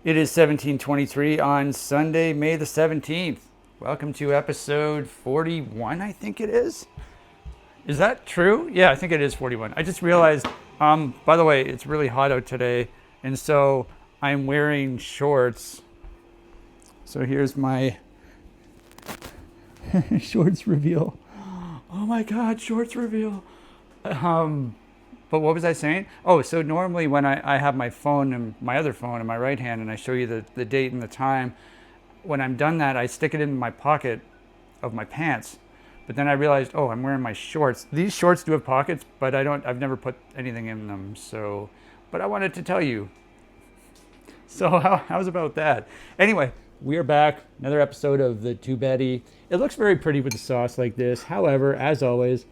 It is 17:23 on Sunday, May the 17th. Welcome to episode 41, I think it is. Is that true? Yeah, I think it is 41. I just realized, by the way, it's really hot out today, and so I'm wearing shorts. So here's my shorts reveal. Oh my God, shorts reveal. But what was I saying? Oh, so normally when I have my phone and my other phone in my right hand and I show you the date and the time, when I'm done that, I stick it in my pocket of my pants. But then I realized, oh, I'm wearing my shorts. These shorts do have pockets, but I've never put anything in them. So, but I wanted to tell you. So how's about that? Anyway, we are back. Another episode of the Too Betty. It looks very pretty with the sauce like this. However, as always,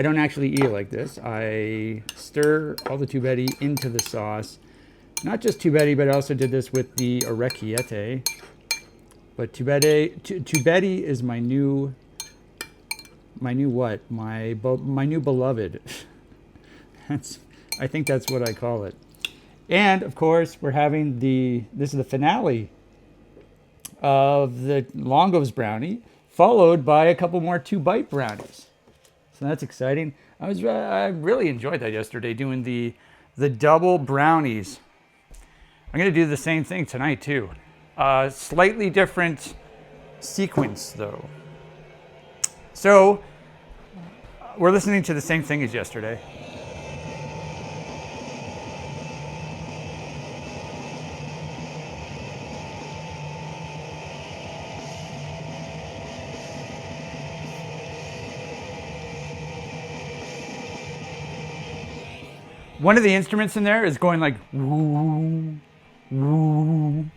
I don't actually eat it like this. I stir all the Too Betty into the sauce. Not just Too Betty, but I also did this with the orecchiette. But Too Betty is my new what? My new beloved. I think that's what I call it. And of course, we're having this is the finale of the Longo's brownie, followed by a couple more 2-bite brownies. So that's exciting. I really enjoyed that yesterday, doing the double brownies. I'm going to do the same thing tonight too. Slightly different sequence though. So we're listening to the same thing as yesterday. One of the instruments in there is going like woo, woo,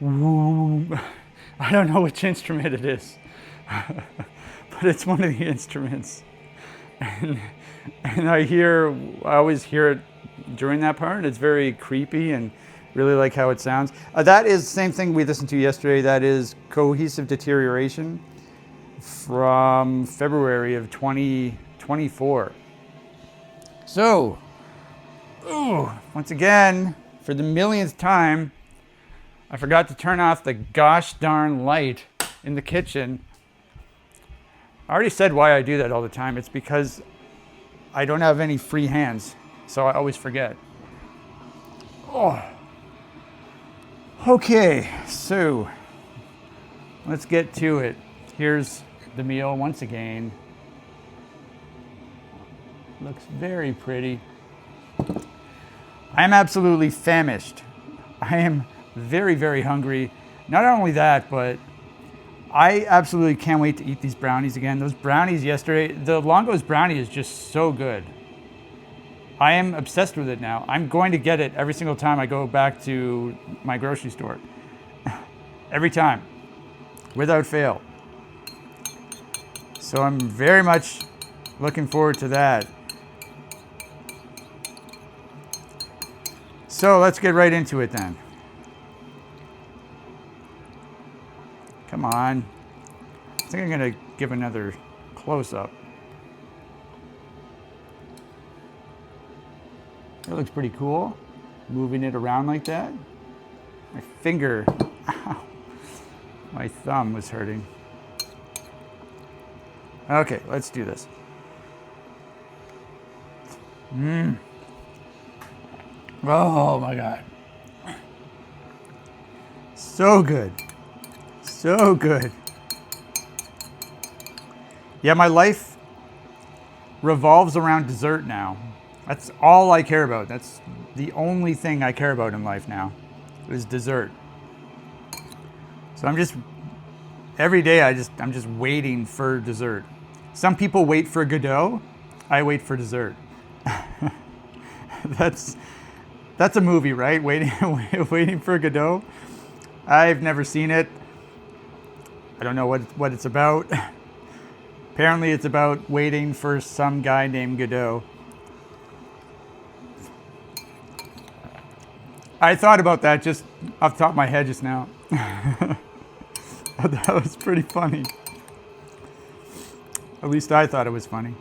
woo. I don't know which instrument it is, but it's one of the instruments. And I always hear it during that part. It's very creepy and really like how it sounds. That is the same thing we listened to yesterday. That is Cohesive Deterioration from February of 2024. So, once again, for the millionth time, I forgot to turn off the gosh darn light in the kitchen. I already said why I do that all the time. It's because I don't have any free hands, so I always forget. Oh. Okay, so let's get to it. Here's the meal once again. Looks very pretty. I am absolutely famished. I am very, very hungry. Not only that, but I absolutely can't wait to eat these brownies again. Those brownies yesterday, the Longo's brownie is just so good. I am obsessed with it now. I'm going to get it every single time I go back to my grocery store. Every time, without fail. So I'm very much looking forward to that. So let's get right into it then. Come on. I think I'm going to give another close-up. That looks pretty cool. Moving it around like that. My finger, ow, my thumb was hurting. Okay, let's do this. Oh my God. So good. So good. Yeah, my life revolves around dessert now. That's all I care about. That's the only thing I care about in life now is dessert. So every day I'm just waiting for dessert. Some people wait for Godot. I wait for dessert. That's a movie, right? Waiting for Godot. I've never seen it. I don't know what it's about. Apparently it's about waiting for some guy named Godot. I thought about that just off the top of my head just now. That was pretty funny. At least I thought it was funny.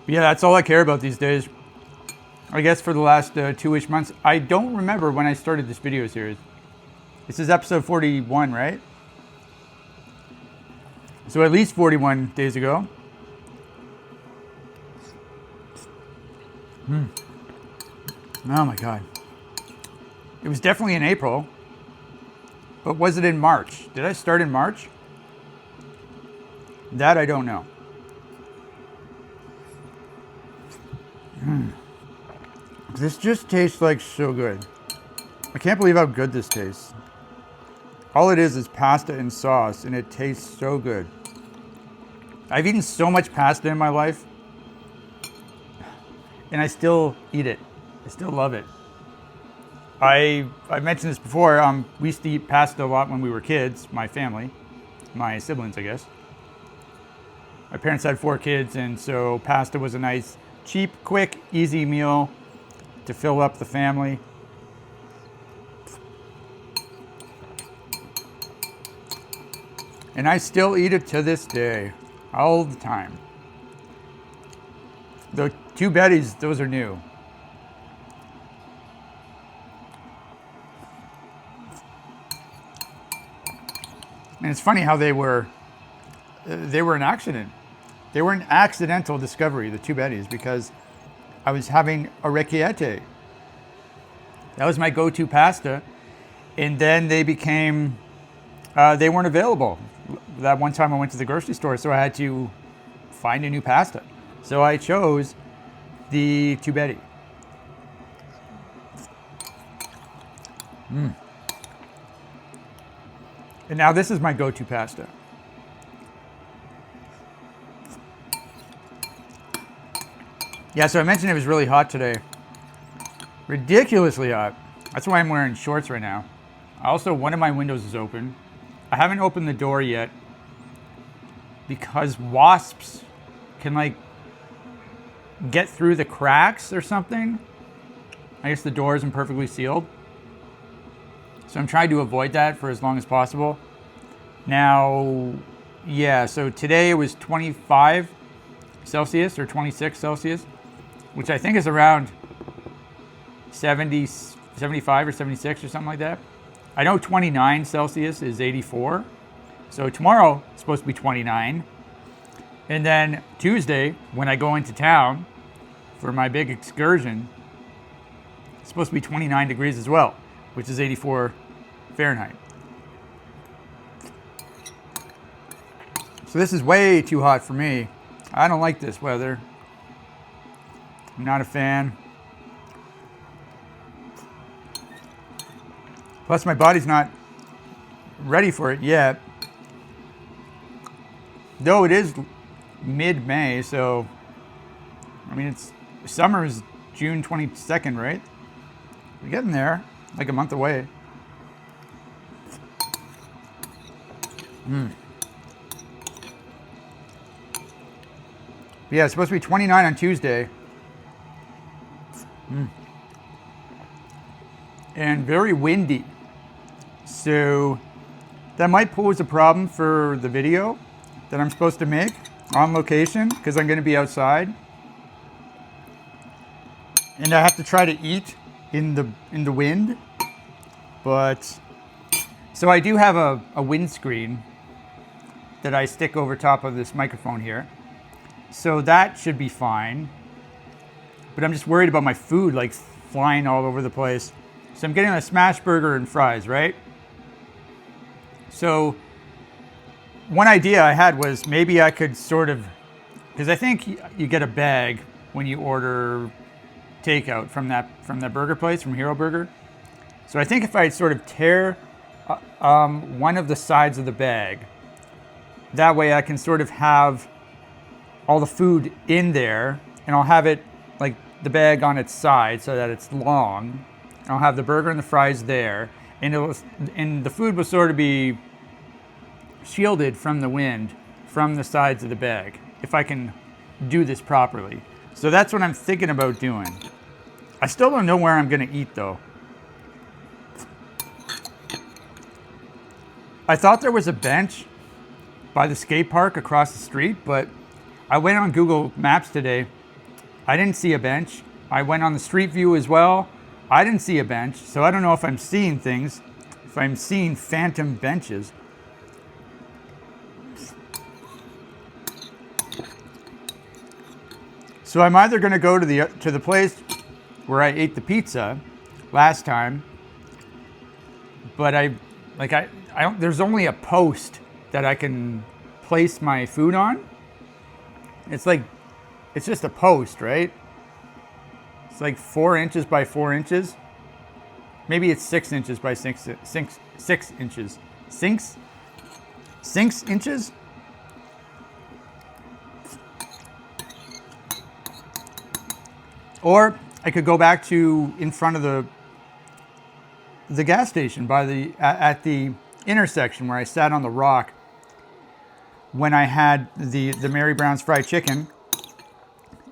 Yeah, that's all I care about these days. I guess for the last 2-ish months. I don't remember when I started this video series. This is episode 41, right? So at least 41 days ago. Oh my God. It was definitely in April. But was it in March? Did I start in March? That I don't know. This just tastes like so good. I can't believe how good this tastes. All it is pasta and sauce, and it tastes so good. I've eaten so much pasta in my life, and I still eat it. I still love it. I mentioned this before. We used to eat pasta a lot when we were kids, my family, my siblings, I guess. My parents had 4 kids, and so pasta was a nice, cheap, quick, easy meal to fill up the family. And I still eat it to this day, all the time. The 2 Bettys, those are new. And it's funny how they were an accident. They were an accidental discovery, the 2 Bettys, because I was having orecchiette. That was my go-to pasta. And then they became, they weren't available. That one time I went to the grocery store, so I had to find a new pasta. So I chose the 2 Betty. And now this is my go-to pasta. Yeah, so I mentioned it was really hot today. Ridiculously hot. That's why I'm wearing shorts right now. Also, one of my windows is open. I haven't opened the door yet because wasps can like get through the cracks or something. I guess the door isn't perfectly sealed. So I'm trying to avoid that for as long as possible. Now, yeah, so today it was 25 Celsius or 26 Celsius, which I think is around 70, 75 or 76 or something like that. I know 29 Celsius is 84. So tomorrow it's supposed to be 29. And then Tuesday, when I go into town for my big excursion, it's supposed to be 29 degrees as well, which is 84 Fahrenheit. So this is way too hot for me. I don't like this weather. I'm not a fan. Plus my body's not ready for it yet. Though it is mid-May, so I mean summer is June 22nd, right? We're getting there, like a month away. Yeah, it's supposed to be 29 on Tuesday. And very windy. So that might pose a problem for the video that I'm supposed to make on location because I'm going to be outside. And I have to try to eat in the wind. But so I do have a windscreen that I stick over top of this microphone here. So that should be fine. But I'm just worried about my food like flying all over the place. So I'm getting a smash burger and fries, right? So one idea I had was maybe I could sort of, because I think you get a bag when you order takeout from that burger place, from Hero Burger. So I think if I sort of tear one of the sides of the bag, that way I can sort of have all the food in there, and I'll have it like the bag on its side so that it's long. I'll have the burger and the fries there, and the food will sort of be shielded from the wind from the sides of the bag, if I can do this properly. So that's what I'm thinking about doing. I still don't know where I'm gonna eat though. I thought there was a bench by the skate park across the street, but I went on Google Maps today. I didn't see a bench. I went on the street view as well. I didn't see a bench, so I don't know if I'm seeing things, if I'm seeing phantom benches. So I'm either going to go to the place where I ate the pizza last time, but I don't, there's only a post that I can place my food on. It's just a post, right? It's like 4 inches by 4 inches. Maybe it's 6 inches by 6 inches. 6 inches? Or I could go back to in front of the gas station by at the intersection where I sat on the rock when I had the Mary Brown's fried chicken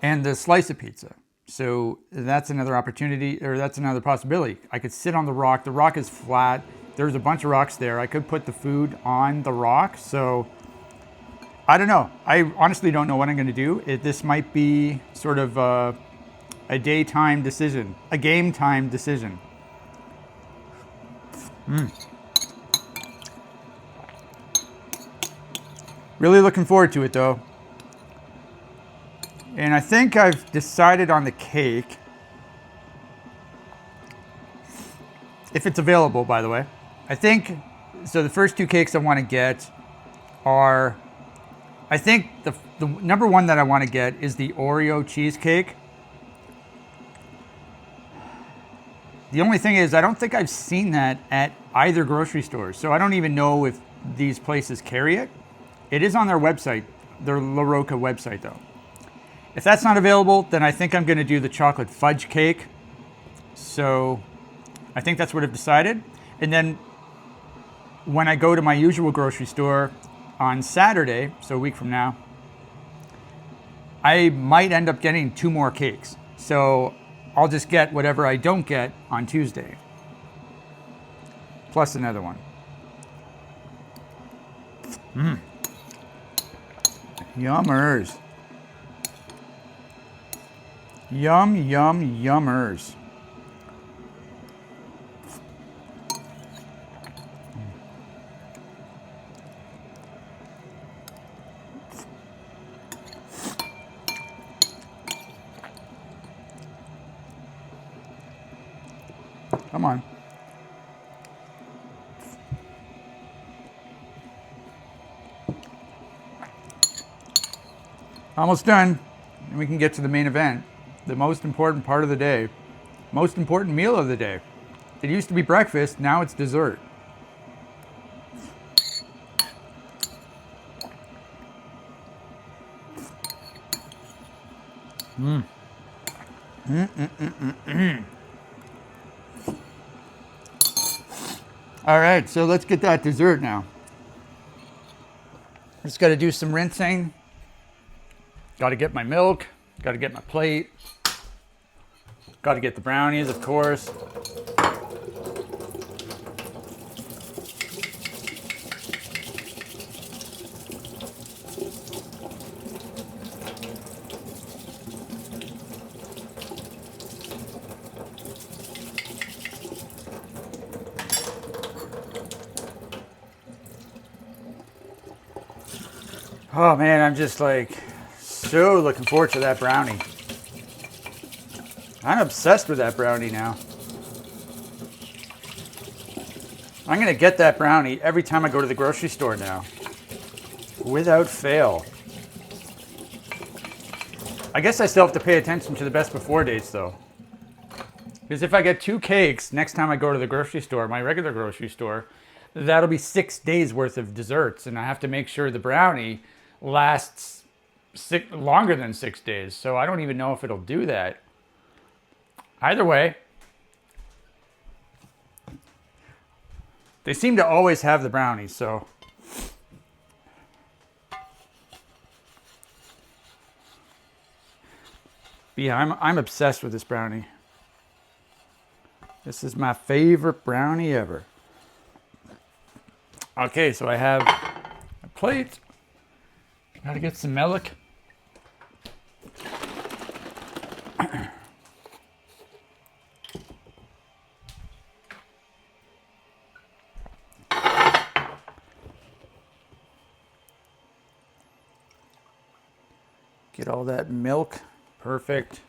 and the slice of pizza. So that's another opportunity, or that's another possibility. I could sit on the rock. The rock is flat. There's a bunch of rocks there. I could put the food on the rock. So I don't know. I honestly don't know what I'm going to do. This might be sort of a daytime decision, a game time decision. Really looking forward to it though. And I think I've decided on the cake. If it's available, by the way. I think, so the first 2 cakes I want to get are, I think the number one that I want to get is the Oreo cheesecake. The only thing is, I don't think I've seen that at either grocery store. So I don't even know if these places carry it. It is on their website, their La Roca website though. If that's not available, then I think I'm going to do the chocolate fudge cake. So I think that's what I've decided. And then when I go to my usual grocery store on Saturday, so a week from now, I might end up getting 2 more cakes. So I'll just get whatever I don't get on Tuesday, plus another one. Yummers. Yum, yum, yummers. Come on. Almost done. And we can get to the main event. The most important part of the day. Most important meal of the day. It used to be breakfast, now it's dessert. All right, so let's get that dessert now. Just got to do some rinsing. Got to get my milk. Got to get my plate. Got to get the brownies, of course. Oh man, I'm just like so looking forward to that brownie. I'm obsessed with that brownie now. I'm going to get that brownie every time I go to the grocery store now. Without fail. I guess I still have to pay attention to the best before dates though. Because if I get 2 cakes next time I go to the grocery store, my regular grocery store, that'll be 6 days worth of desserts. And I have to make sure the brownie lasts longer than 6 days. So I don't even know if it'll do that. Either way, they seem to always have the brownies, so. But yeah, I'm obsessed with this brownie. This is my favorite brownie ever. Okay, so I have a plate. Gotta get some milk. Get all that milk. Perfect.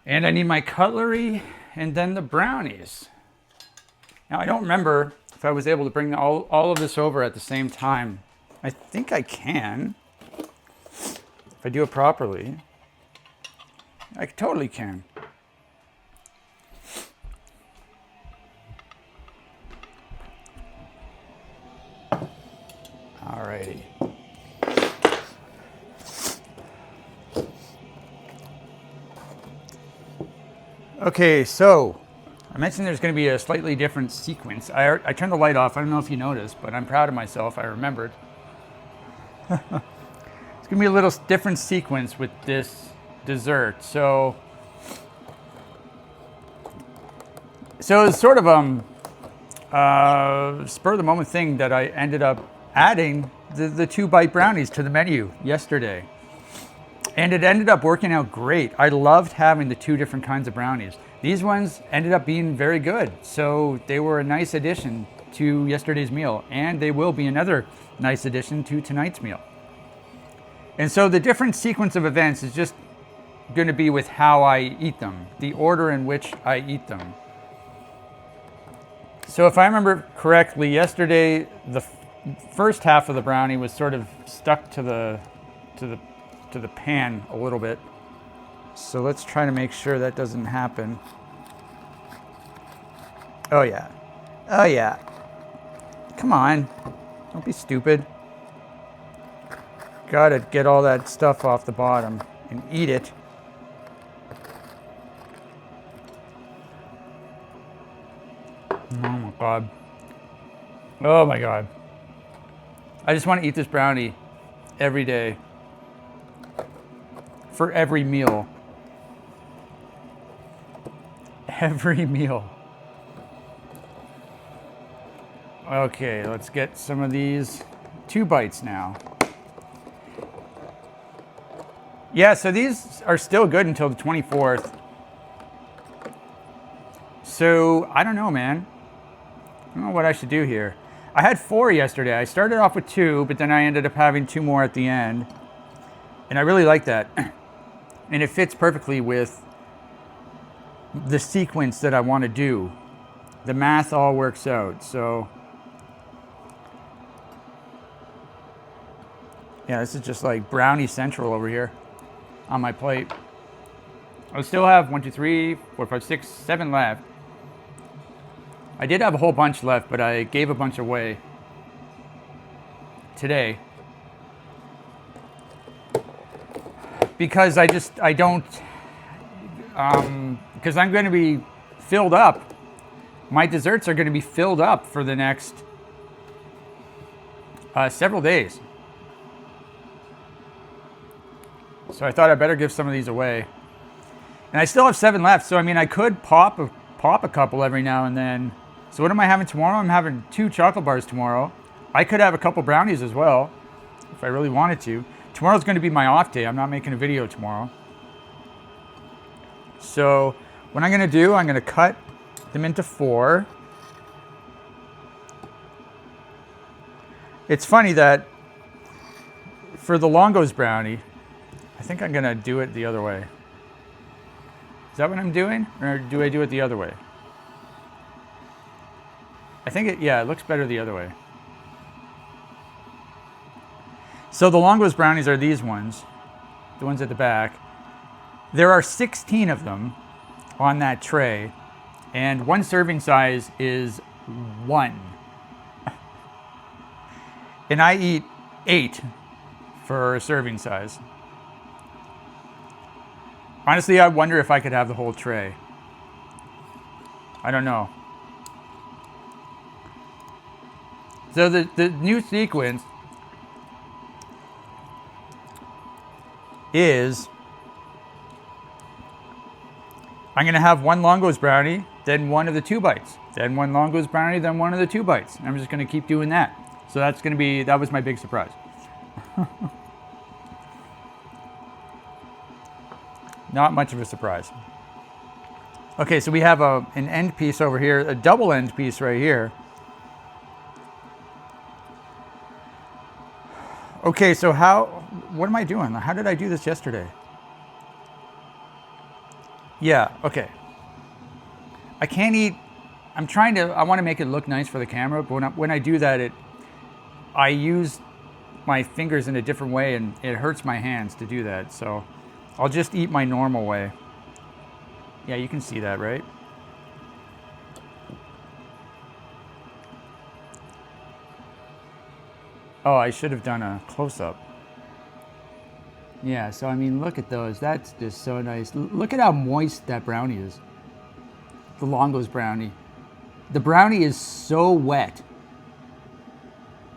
And I need my cutlery and then the brownies. Now, I don't remember if I was able to bring all of this over at the same time. I think I can. If I do it properly. I totally can. Alrighty. Okay, so I mentioned there's going to be a slightly different sequence. I turned the light off. I don't know if you noticed, but I'm proud of myself. I remembered. It's going to be a little different sequence with this dessert. So it's sort of spur of the moment thing that I ended up adding the 2-bite brownies to the menu yesterday. And it ended up working out great. I loved having the 2 different kinds of brownies. These ones ended up being very good. So they were a nice addition to yesterday's meal. And they will be another nice addition to tonight's meal. And so the different sequence of events is just going to be with how I eat them. The order in which I eat them. So if I remember correctly, yesterday the first half of the brownie was sort of stuck to the pan a little bit. So let's try to make sure that doesn't happen. Oh yeah. Oh yeah. Come on. Don't be stupid. Gotta get all that stuff off the bottom and eat it. Oh my God. Oh my God. I just want to eat this brownie every day. For every meal. Every meal. Okay, let's get some of these 2 bites now. Yeah, so these are still good until the 24th. So, I don't know, man. I don't know what I should do here. I had 4 yesterday. I started off with 2, but then I ended up having 2 more at the end. And I really like that. And it fits perfectly with the sequence that I want to do. The math all works out. So, yeah, this is just like brownie central over here on my plate. I still have 1, 2, 3, 4, 5, 6, 7 left. I did have a whole bunch left, but I gave a bunch away today. Because because I'm going to be filled up. My desserts are going to be filled up for the next several days. So I thought I'd better give some of these away. And I still have 7 left, so I mean I could pop a couple every now and then. So what am I having tomorrow? I'm having 2 chocolate bars tomorrow. I could have a couple brownies as well, if I really wanted to. Tomorrow's going to be my off day. I'm not making a video tomorrow. So what I'm going to do, I'm going to cut them into 4. It's funny that for the Longo's brownie, I think I'm going to do it the other way. Is that what I'm doing? Or do I do it the other way? I think it looks better the other way. So the Longo's brownies are these ones, the ones at the back. There are 16 of them on that tray, and one serving size is 1. And I eat 8 for a serving size. Honestly, I wonder if I could have the whole tray. I don't know. So the new sequence is I'm going to have 1 Longo's brownie, then 1 of the 2 bites. Then 1 Longo's brownie, then 1 of the 2 bites. And I'm just going to keep doing that. So that was my big surprise. Not much of a surprise. Okay, so we have an end piece over here, a double end piece right here. Okay, so what am I doing? How did I do this yesterday? Yeah, okay. I can't eat, I want to make it look nice for the camera, but when I do that, I use my fingers in a different way and it hurts my hands to do that. So I'll just eat my normal way. Yeah, you can see that, right? Oh, I should have done a close-up. Yeah, so I mean, look at those. That's just so nice. Look at how moist that brownie is. The Longo's brownie. The brownie is so wet.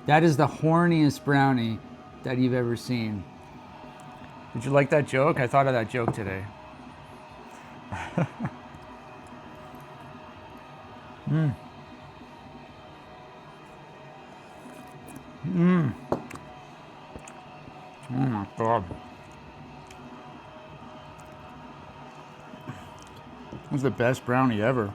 That is the horniest brownie that you've ever seen. Did you like that joke? I thought of that joke today. Oh my God. It was the best brownie ever.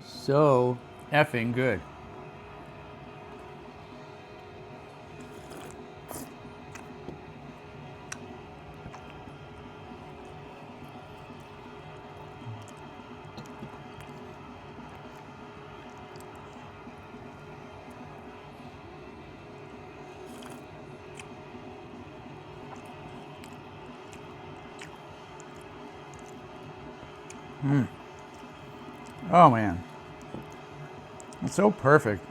So effing good. Oh man. It's so perfect.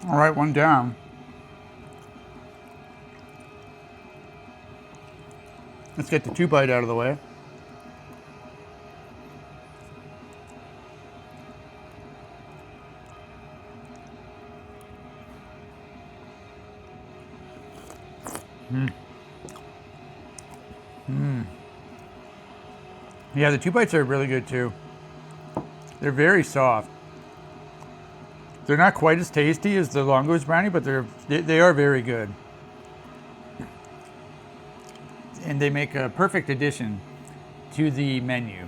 All right, one down. Let's get the 2-bite out of the way. Yeah, the 2-bites are really good too. They're very soft. They're not quite as tasty as the Longo's brownie, but they are very good. And they make a perfect addition to the menu.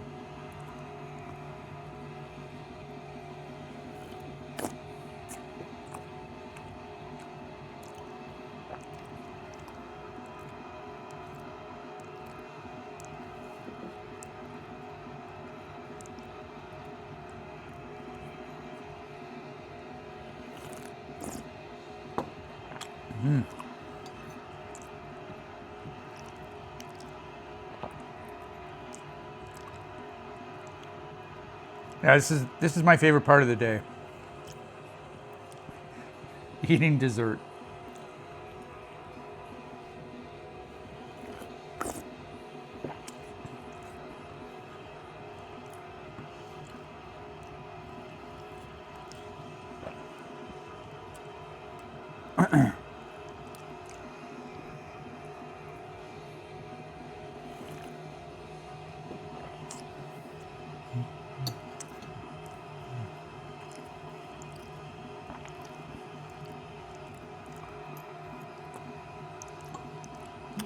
Yeah, this is my favorite part of the day. Eating dessert.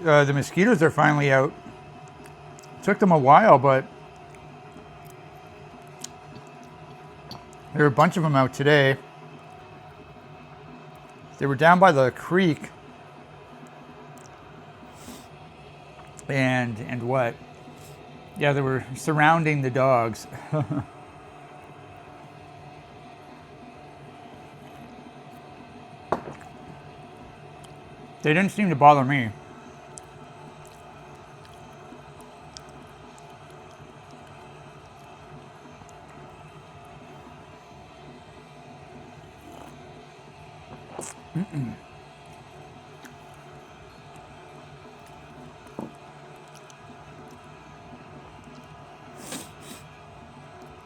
The mosquitoes are finally out. Took them a while, but there were a bunch of them out today. They were down by the creek. And what? Yeah, they were surrounding the dogs. They didn't seem to bother me.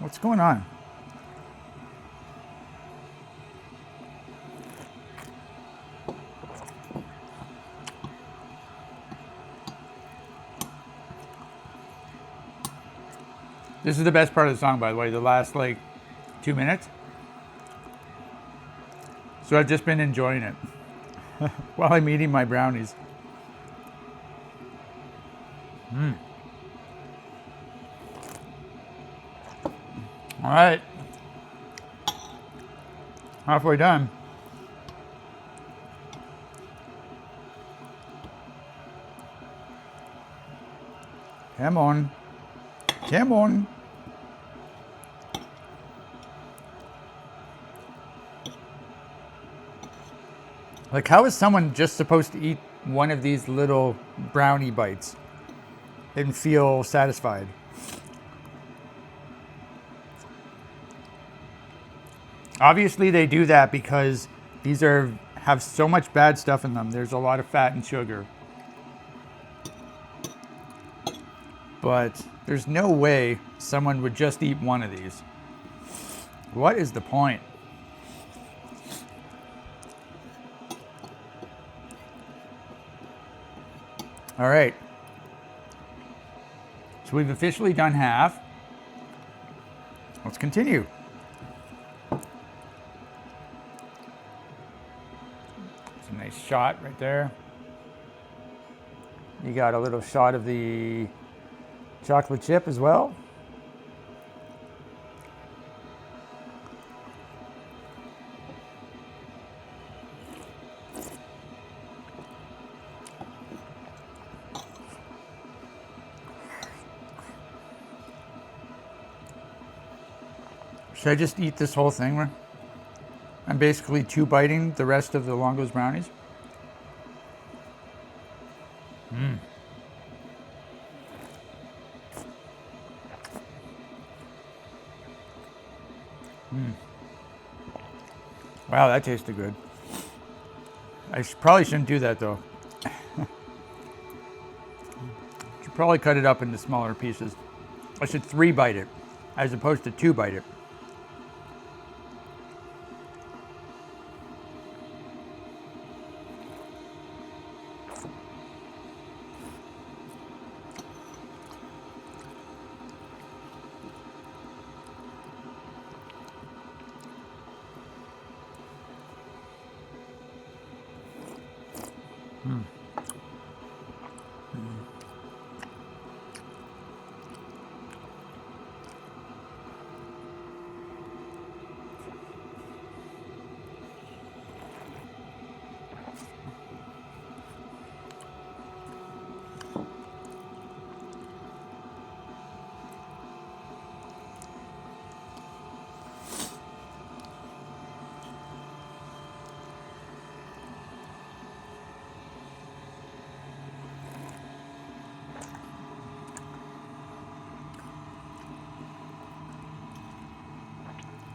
What's going on? This is the best part of the song, by the way, the last like 2 minutes. So I've just been enjoying it while I'm eating my brownies. All right. Halfway done. Come on. Come on. Like, how is someone just supposed to eat one of these little brownie bites and feel satisfied? Obviously, they do that because these have so much bad stuff in them. There's a lot of fat and sugar. But there's no way someone would just eat one of these. What is the point? All right. So we've officially done half. Let's continue. It's a nice shot right there. You got a little shot of the chocolate chip as well. Should I just eat this whole thing? I'm basically two biting the rest of the Longo's brownies. Wow, that tasted good. I probably shouldn't do that though. Should probably cut it up into smaller pieces. I should 3 bite it as opposed to 2 bite it.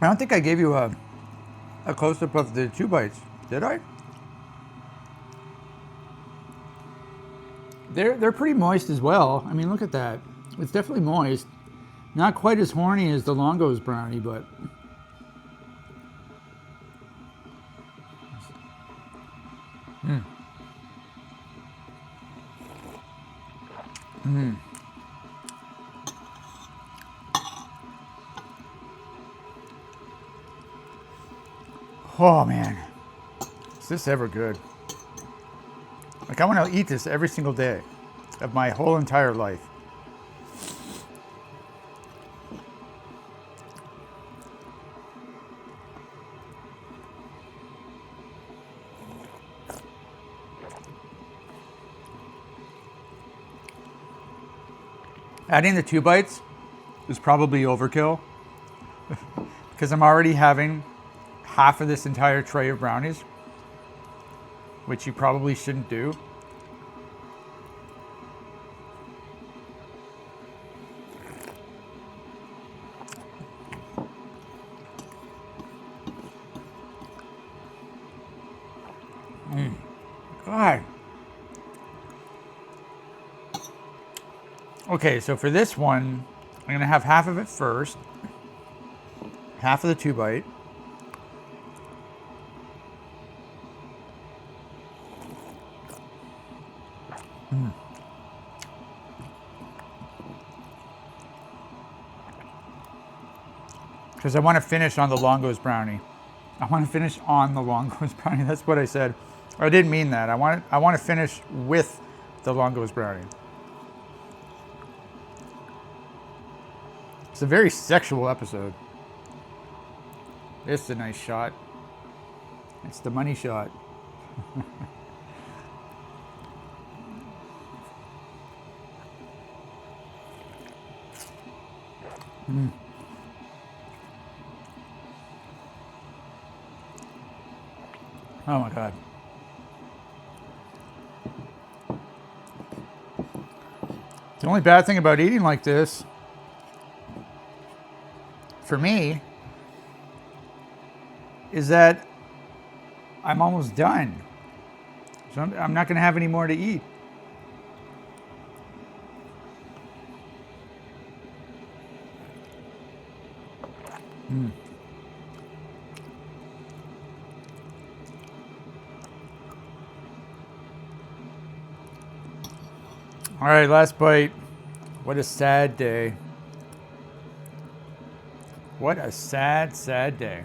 I don't think I gave you a close-up of the 2 bites, did I? They're pretty moist as well. I mean, look at that. It's definitely moist. Not quite as horny as the Longo's brownie, but oh man, is this ever good? Like, I want to eat this every single day of my whole entire life. Adding the 2 bites is probably overkill because I'm already having half of this entire tray of brownies, which you probably shouldn't do. God. Okay, so for this one, I'm gonna have half of it first. half of the 2-bite. Because I want to finish on the Longo's brownie. I want to finish on the Longo's brownie. That's what I said. Or I didn't mean that. I want to finish with the Longo's brownie. It's a very sexual episode. It's a nice shot. It's the money shot. Oh my God. The only bad thing about eating like this, for me, is that I'm almost done. So I'm not going to have any more to eat. All right, last bite. What a sad day. What a sad, sad day.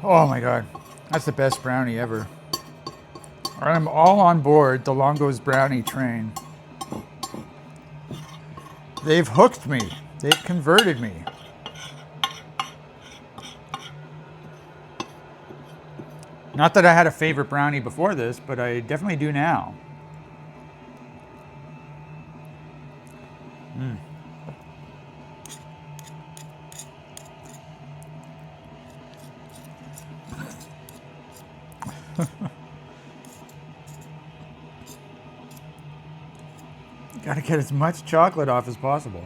Oh my God, that's the best brownie ever. I'm all on board the Longo's brownie train. They've hooked me. They've converted me. Not that I had a favorite brownie before this, but I definitely do now. Gotta get as much chocolate off as possible.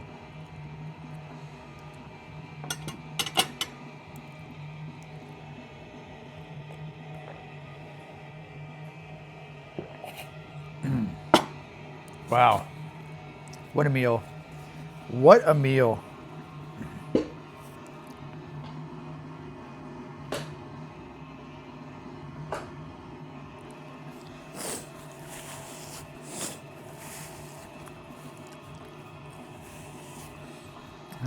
Wow. What a meal. What a meal.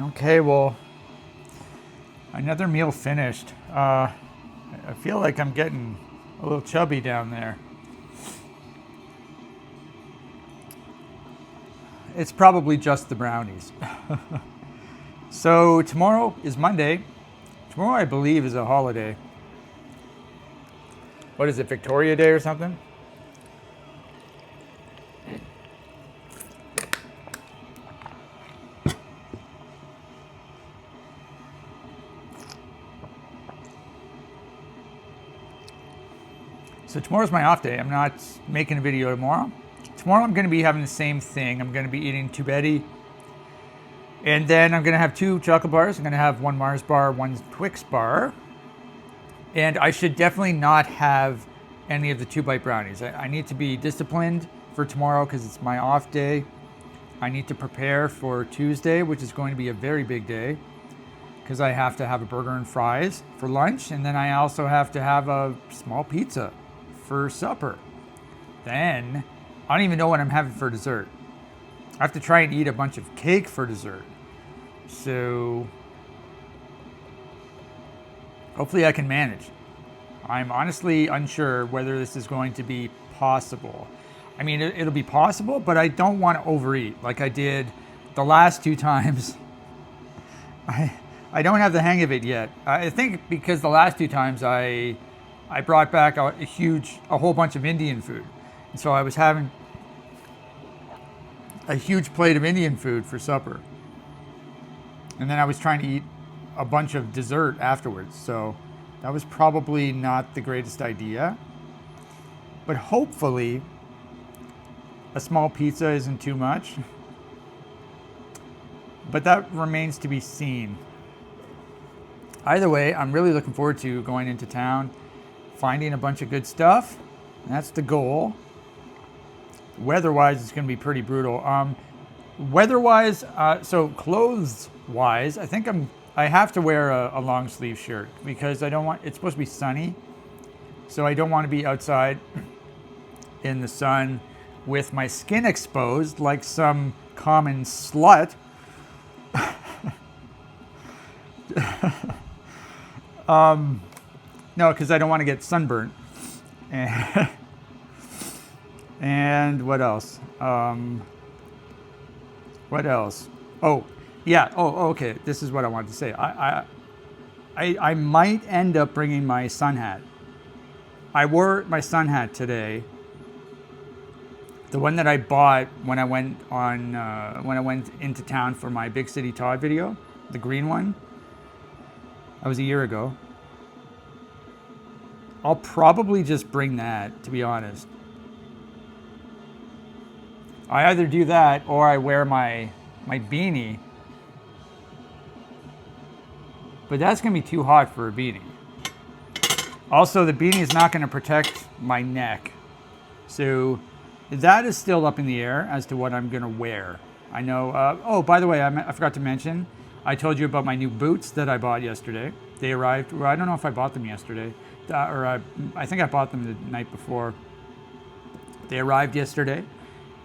Okay, well, another meal finished. I feel like I'm getting a little chubby down there. It's probably just the brownies. So tomorrow is Monday. Tomorrow, I believe, is a holiday. What is it, Victoria Day or something? So tomorrow's my off day. I'm not making a video tomorrow. Tomorrow I'm going to be having the same thing. I'm going to be eating Tubetti. And then I'm going to have 2 chocolate bars. I'm going to have 1 Mars bar, 1 Twix bar. And I should definitely not have any of the 2-bite brownies. I need to be disciplined for tomorrow because it's my off day. I need to prepare for Tuesday, which is going to be a very big day because I have to have a burger and fries for lunch. And then I also have to have a small pizza for supper. Then I don't even know what I'm having for dessert. I have to try and eat a bunch of cake for dessert. So hopefully I can manage. I'm honestly unsure whether this is going to be possible. I mean, it'll be possible, but I don't want to overeat like I did the last 2 times. I don't have the hang of it yet. I think because the last 2 times I brought back a whole bunch of Indian food. And so I was having a huge plate of Indian food for supper. And then I was trying to eat a bunch of dessert afterwards. So that was probably not the greatest idea. But hopefully a small pizza isn't too much. But that remains to be seen. Either way, I'm really looking forward to going into town, finding a bunch of good stuff. That's the goal. Weather-wise, it's going to be pretty brutal. Weather-wise, so clothes-wise, I have to wear a long sleeve shirt because it's supposed to be sunny. So I don't want to be outside in the sun with my skin exposed like some common slut. No, because I don't want to get sunburnt. And what else? What else? Oh, yeah. Oh, okay. This is what I wanted to say. I might end up bringing my sun hat. I wore my sun hat today. The one that I bought when I went into town for my Big City Todd video, the green one. That was a year ago. I'll probably just bring that, to be honest. I either do that or I wear my beanie. But that's going to be too hot for a beanie. Also, the beanie is not going to protect my neck. So that is still up in the air as to what I'm going to wear. I know, oh, by the way, I forgot to mention, I told you about my new boots that I bought yesterday. They arrived, well, I don't know if I bought them yesterday, I think I bought them the night before. They arrived yesterday,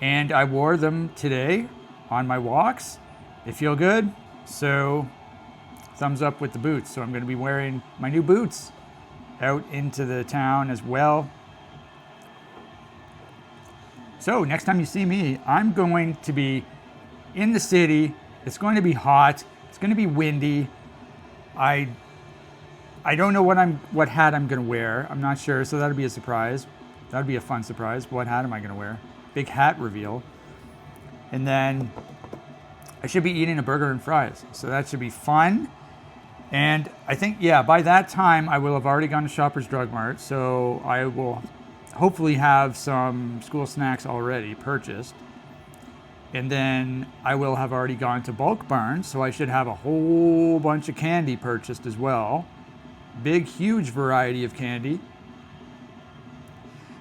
and I wore them today on my walks. They feel good, so thumbs up with the boots. So I'm going to be wearing my new boots out into the town as well. So next time you see me, I'm going to be in the city. It's going to be hot. It's going to be windy. I don't know what hat I'm going to wear. I'm not sure, so that'll be a surprise. That'll be a fun surprise. What hat am I going to wear? Big hat reveal. And then I should be eating a burger and fries, so that should be fun. And I think, yeah, by that time I will have already gone to Shoppers Drug Mart, so I will hopefully have some school snacks already purchased. And then I will have already gone to Bulk Barn, so I should have a whole bunch of candy purchased as well. Big, huge variety of candy.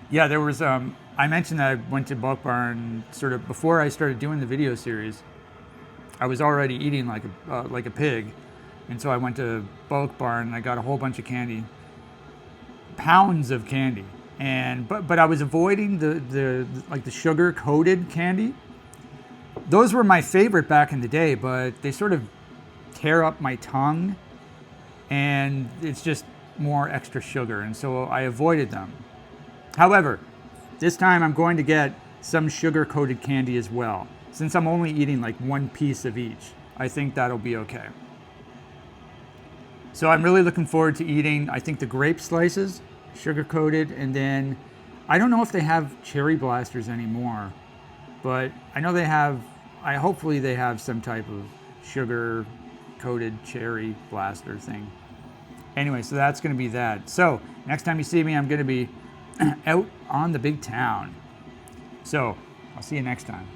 Yeah, there was, I mentioned that I went to Bulk Barn sort of before I started doing the video series. I was already eating like a pig. And so I went to Bulk Barn and I got a whole bunch of candy. Pounds of candy. And but I was avoiding the sugar coated candy. Those were my favorite back in the day, but they sort of tear up my tongue and it's just more extra sugar, and so I avoided them. However, this time I'm going to get some sugar coated candy as well. Since I'm only eating like one piece of each, I think that'll be okay. So I'm really looking forward to eating, I think, the grape slices, sugar coated, and then I don't know if they have cherry blasters anymore, but I know they have, hopefully they have some type of sugar coated cherry blaster thing. Anyway, so that's going to be that. So next time you see me, I'm going to be out on the big town. So I'll see you next time.